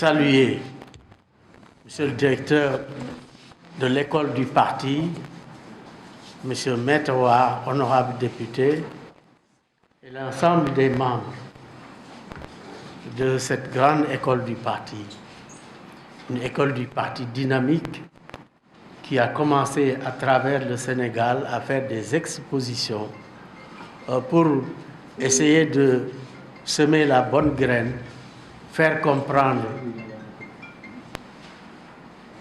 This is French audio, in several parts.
saluer Monsieur le directeur de l'école du parti, Monsieur Maître-Ouar, honorable député, et l'ensemble des membres de cette grande école du parti. Une école du parti dynamique qui a commencé à travers le Sénégal à faire des expositions pour essayer de semer la bonne graine, faire comprendre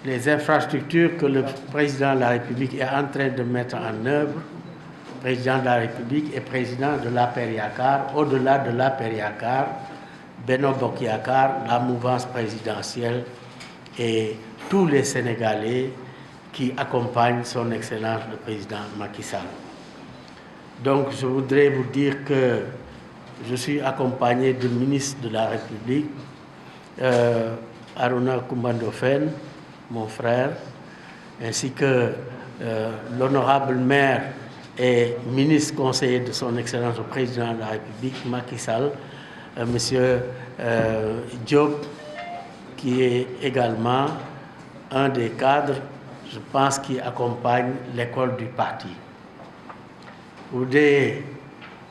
les infrastructures que le président de la République est en train de mettre en œuvre, président de la République et président de l'APR Yakar, au-delà de l'APR Yakar, Benno Bokk Yakaar, la mouvance présidentielle et tous les Sénégalais qui accompagnent son Excellence le président Macky Sall. Donc je voudrais vous dire que je suis accompagné du ministre de la République, Arona Coumba Ndoffène, mon frère, ainsi que l'honorable maire et ministre conseiller de son Excellence le président de la République, Macky Sall, Monsieur Diop, qui est également un des cadres, je pense, qui accompagne l'école du parti. Je voudrais,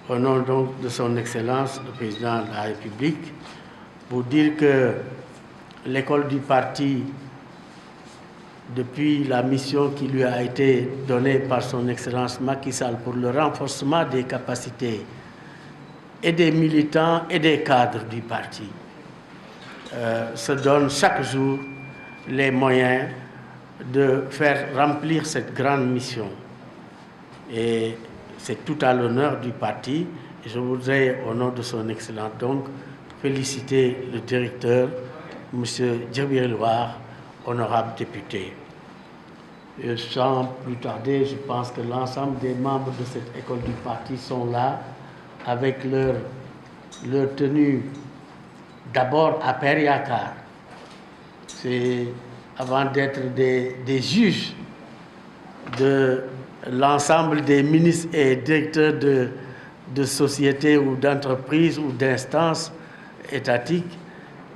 au nom donc de son Excellence le président de la République, vous dire que l'école du parti, depuis la mission qui lui a été donnée par son Excellence Macky Sall pour le renforcement des capacités et des militants et des cadres du parti, se donne chaque jour les moyens de faire remplir cette grande mission. Et c'est tout à l'honneur du parti. Et je voudrais, au nom de son Excellence, donc, féliciter le directeur, M. Djibril War, honorable député. Et sans plus tarder, je pense que l'ensemble des membres de cette école du parti sont là, avec leur tenue d'abord à APR Yakar. C'est avant d'être des juges de l'ensemble des ministres et directeurs de sociétés ou d'entreprises ou d'instances étatiques,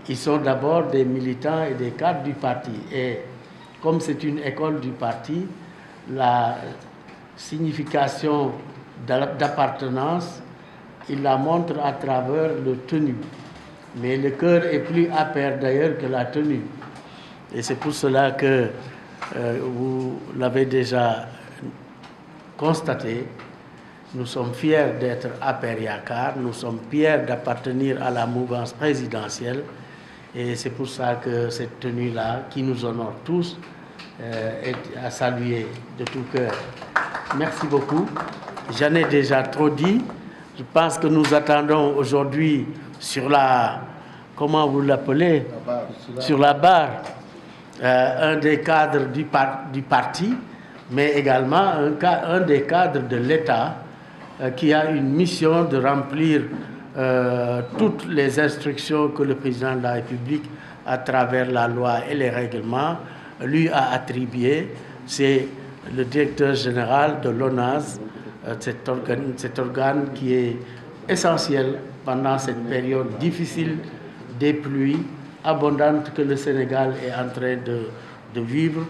ils sont d'abord des militants et des cadres du parti. Et comme c'est une école du parti, la signification d'appartenance, il la montre à travers le tenue. Mais le cœur est plus APR d'ailleurs que la tenue. Et c'est pour cela que vous l'avez déjà constaté, nous sommes fiers d'être APR Yakar, nous sommes fiers d'appartenir à la mouvance présidentielle. Et c'est pour ça que cette tenue-là, qui nous honore tous, est à saluer de tout cœur. Merci beaucoup. J'en ai déjà trop dit. Je pense que nous attendons aujourd'hui sur la, comment vous l'appelez, sur la barre, un des cadres du parti, mais également un des cadres de l'État qui a une mission de remplir toutes les instructions que le président de la République, à travers la loi et les règlements, lui a attribuées. C'est le directeur général de l'ONAS, cet organe qui est essentiel pendant cette période difficile des pluies abondantes que le Sénégal est en train de vivre.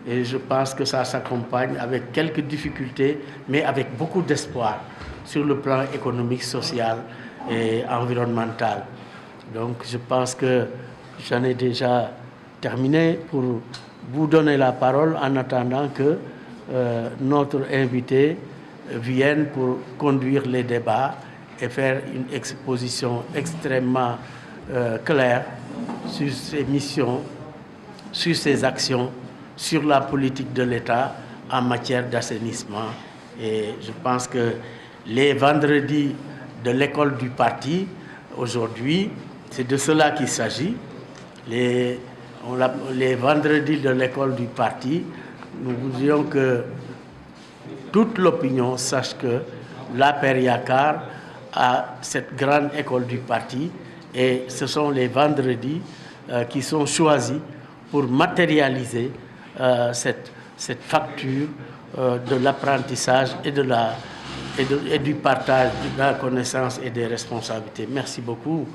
Et je pense que ça s'accompagne avec quelques difficultés, mais avec beaucoup d'espoir sur le plan économique, social et environnemental. Donc je pense que j'en ai déjà terminé pour vous donner la parole en attendant que notre invité vienne pour conduire les débats et faire une exposition extrêmement claire sur ses missions, sur ses actions, sur la politique de l'État en matière d'assainissement. Et je pense que les vendredis de l'école du parti, aujourd'hui, c'est de cela qu'il s'agit. Les vendredis de l'école du parti, nous voudrions que toute l'opinion sache que l'APR Yakar a cette grande école du parti et ce sont les vendredis qui sont choisis pour matérialiser cette facture de l'apprentissage et du partage de la connaissance et des responsabilités. Merci beaucoup.